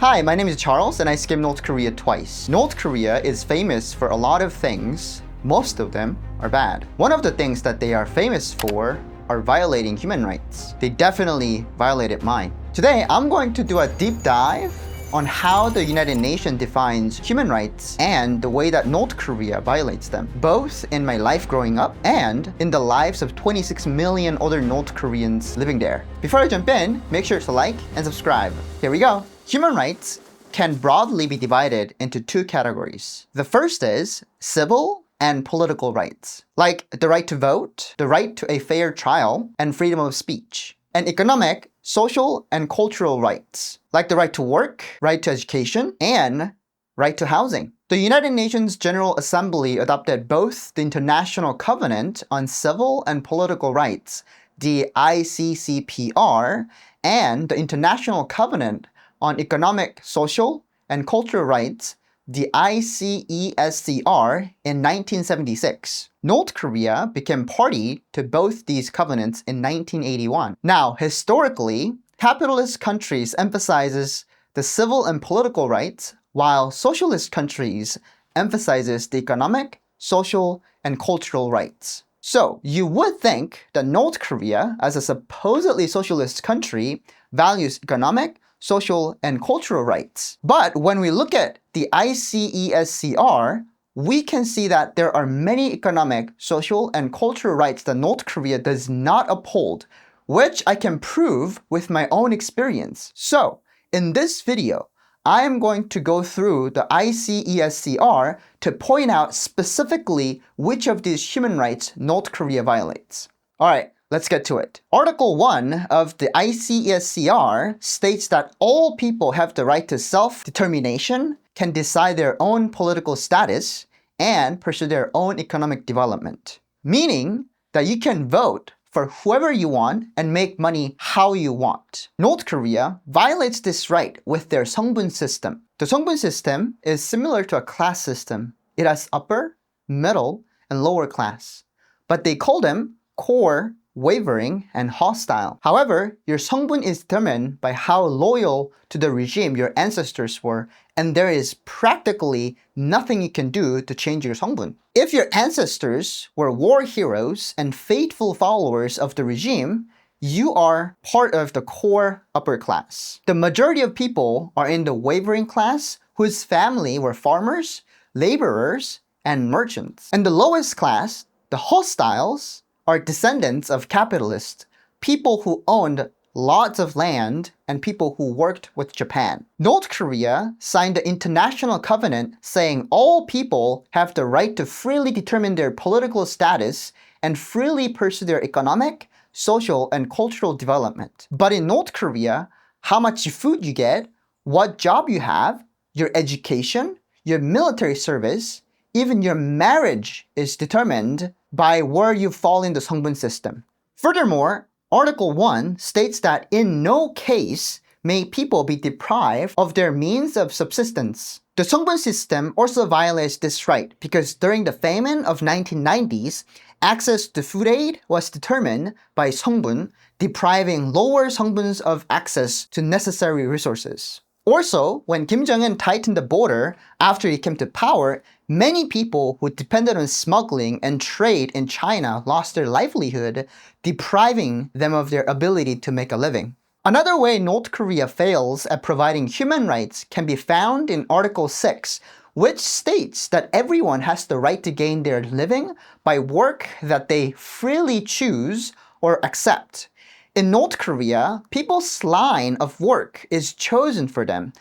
Hi, my name is Charles and I skipped North Korea twice. North Korea is famous for a lot of things. Most of them are bad. One of the things that they are famous for are violating human rights. They definitely violated mine. Today, I'm going to do a deep dive on how the United Nations defines human rights and the way that North Korea violates them, both in my life growing up and in the lives of 26 million other North Koreans living there. Before I jump in, make sure to like and subscribe. Here we go. Human rights can broadly be divided into two categories. The first is civil and political rights, like the right to vote, the right to a fair trial, and freedom of speech. And economic, social, and cultural rights, like the right to work, right to education, and right to housing. The United Nations General Assembly adopted both the International Covenant on Civil and Political Rights, the ICCPR, and the International Covenant on Economic, Social, and Cultural Rights, the ICESCR, in 1976. North Korea became party to both these covenants in 1981. Now, historically, capitalist countries emphasizes the civil and political rights, while socialist countries emphasizes the economic, social, and cultural rights. So, you would think that North Korea, as a supposedly socialist country, values economic, social, and cultural rights. But when we look at the ICESCR, we can see that there are many economic, social, and cultural rights that North Korea does not uphold, which I can prove with my own experience. So, in this video, I am going to go through the ICESCR to point out specifically which of these human rights North Korea violates. Alright, let's get to it. Article 1 of the ICESCR states that all people have the right to self-determination, can decide their own political status, and pursue their own economic development. Meaning that you can vote for whoever you want and make money how you want. North Korea violates this right with their Sunbun system. The Sunbun system is similar to a class system. It has upper, middle, and lower class. But they call them core, wavering, and hostile. However, your Sunbun is determined by how loyal to the regime your ancestors were, and there is practically nothing you can do to change your Sunbun. If your ancestors were war heroes and faithful followers of the regime, you are part of the core upper class. The majority of people are in the wavering class whose family were farmers, laborers, and merchants. And the lowest class, the hostiles, are descendants of capitalists, people who owned lots of land and people who worked with Japan. North Korea signed the International Covenant saying all people have the right to freely determine their political status and freely pursue their economic, social, and cultural development. But in North Korea, how much food you get, what job you have, your education, your military service, even your marriage is determined by where you fall in the Sunbun system. Furthermore, Article 1 states that in no case may people be deprived of their means of subsistence. The Sunbun system also violates this right because during the famine of 1990s, access to food aid was determined by Sunbun, depriving lower Sunbuns of access to necessary resources. Also, when Kim Jong-un tightened the border after he came to power, many people who depended on smuggling and trade in China lost their livelihood, depriving them of their ability to make a living. Another way North Korea fails at providing human rights can be found in Article 6, which states that everyone has the right to gain their living by work that they freely choose or accept. In North Korea, people's line of work is chosen for them,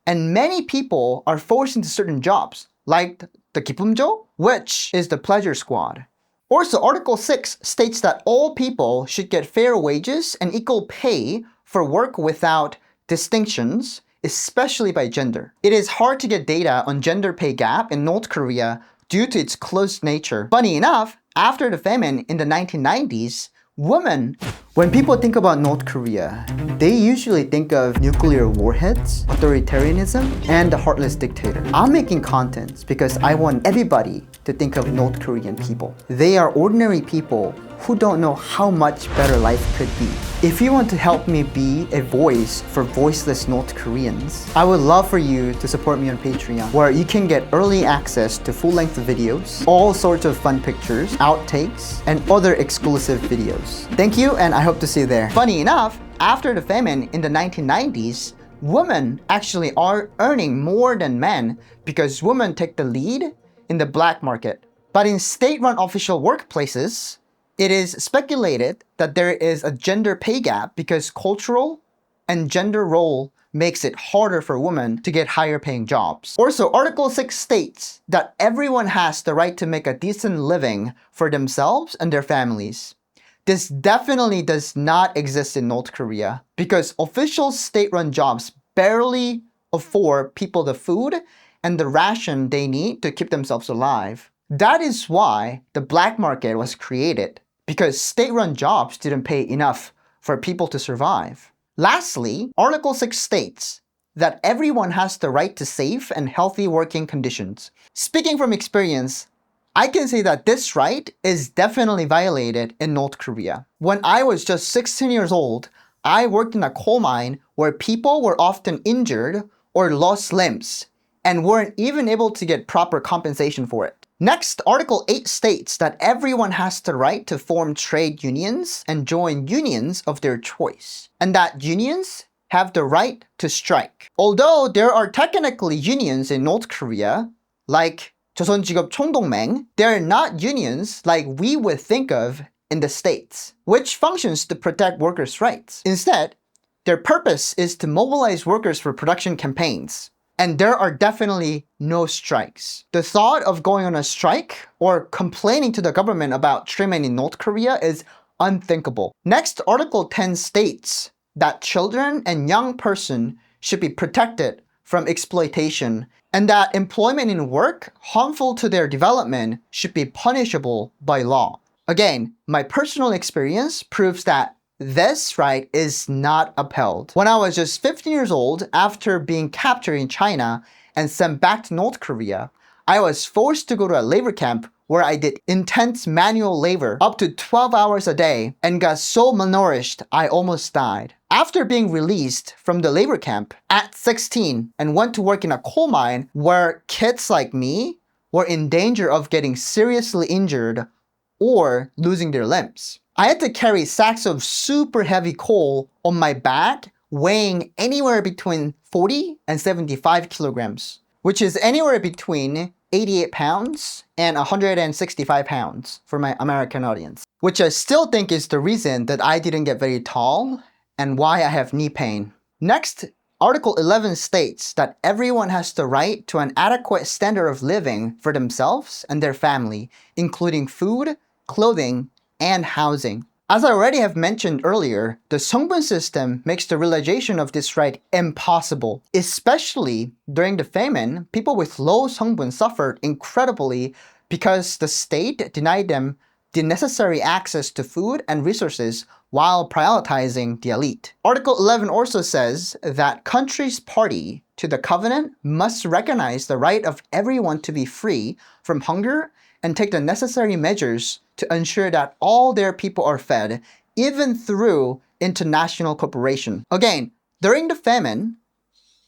and many people are forced into certain jobs, like the 기쁨조, which is the pleasure squad. Also, Article 6 states that all people should get fair wages and equal pay for work without distinctions, especially by gender. It is hard to get data on gender pay gap in North Korea due to its closed nature. Funny enough, after the famine in the 1990s, women When people think about North Korea, they usually think of nuclear warheads, authoritarianism, and a heartless dictator. I'm making content because I want everybody to think of North Korean people. They are ordinary people who don't know how much better life could be. If you want to help me be a voice for voiceless North Koreans, I would love for you to support me on Patreon, where you can get early access to full-length videos, all sorts of fun pictures, outtakes, and other exclusive videos. Thank you, and I hope to see you there. Funny enough, after the famine in the 1990s, women actually are earning more than men because women take the lead in the black market. But in state-run official workplaces, it is speculated that there is a gender pay gap because cultural and gender role makes it harder for women to get higher paying jobs. Also, Article 6 states that everyone has the right to make a decent living for themselves and their families. This definitely does not exist in North Korea because official state-run jobs barely afford people the food and the ration they need to keep themselves alive. That is why the black market was created, because state-run jobs didn't pay enough for people to survive. Lastly, Article 6 states that everyone has the right to safe and healthy working conditions. Speaking from experience, I can say that this right is definitely violated in North Korea. When I was just 16 years old, I worked in a coal mine where people were often injured or lost limbs and weren't even able to get proper compensation for it. Next, Article 8 states that everyone has the right to form trade unions and join unions of their choice, and that unions have the right to strike. Although there are technically unions in North Korea, like 조선직업 총동맹, they're not unions like we would think of in the States, which functions to protect workers' rights. Instead, their purpose is to mobilize workers for production campaigns. And there are definitely no strikes. The thought of going on a strike or complaining to the government about treatment in North Korea is unthinkable. Next, Article 10 states that children and young person should be protected from exploitation and that employment in work harmful to their development should be punishable by law. Again, my personal experience proves that this right is not upheld. When I was just 15 years old, after being captured in China and sent back to North Korea, I was forced to go to a labor camp where I did intense manual labor up to 12 hours a day and got so malnourished I almost died. After being released from the labor camp at 16 and went to work in a coal mine where kids like me were in danger of getting seriously injured or losing their limbs. I had to carry sacks of super heavy coal on my back, weighing anywhere between 40 and 75 kilograms, which is anywhere between 88 pounds and 165 pounds for my American audience, which I still think is the reason that I didn't get very tall and why I have knee pain. Next, Article 11 states that everyone has the right to an adequate standard of living for themselves and their family, including food, clothing, and housing. As I already have mentioned earlier, the Sunbun system makes the realization of this right impossible. Especially during the famine, people with low Sunbun suffered incredibly because the state denied them the necessary access to food and resources while prioritizing the elite. Article 11 also says that countries party to the covenant must recognize the right of everyone to be free from hunger and take the necessary measures to ensure that all their people are fed, even through international cooperation. Again, during the famine,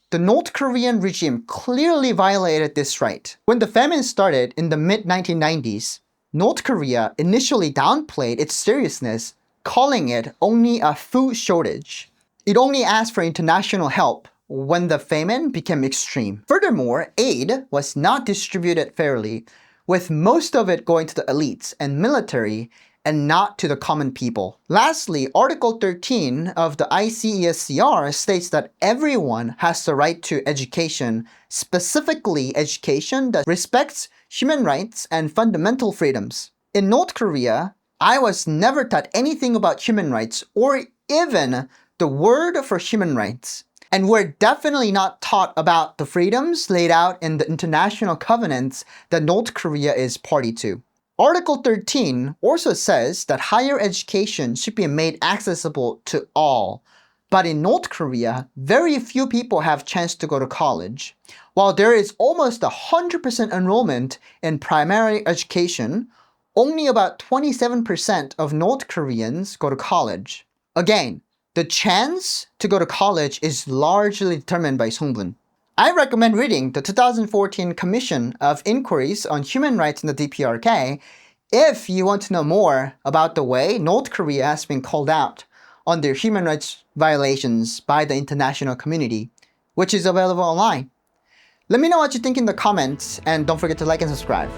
the North Korean regime clearly violated this right. When the famine started in the mid-1990s, North Korea initially downplayed its seriousness, calling it only a food shortage. It only asked for international help when the famine became extreme. Furthermore, aid was not distributed fairly, with most of it going to the elites and military and not to the common people. Lastly, Article 13 of the ICESCR states that everyone has the right to education, specifically education that respects human rights and fundamental freedoms. In North Korea, I was never taught anything about human rights or even the word for human rights. And we're definitely not taught about the freedoms laid out in the international covenants that North Korea is party to. Article 13 also says that higher education should be made accessible to all. But in North Korea, very few people have chance to go to college. While there is almost 100% enrollment in primary education, only about 27% of North Koreans go to college. Again, the chance to go to college is largely determined by Sunbun. I recommend reading the 2014 Commission of Inquiries on Human Rights in the DPRK if you want to know more about the way North Korea has been called out on their human rights violations by the international community, which is available online. Let me know what you think in the comments, and don't forget to like and subscribe.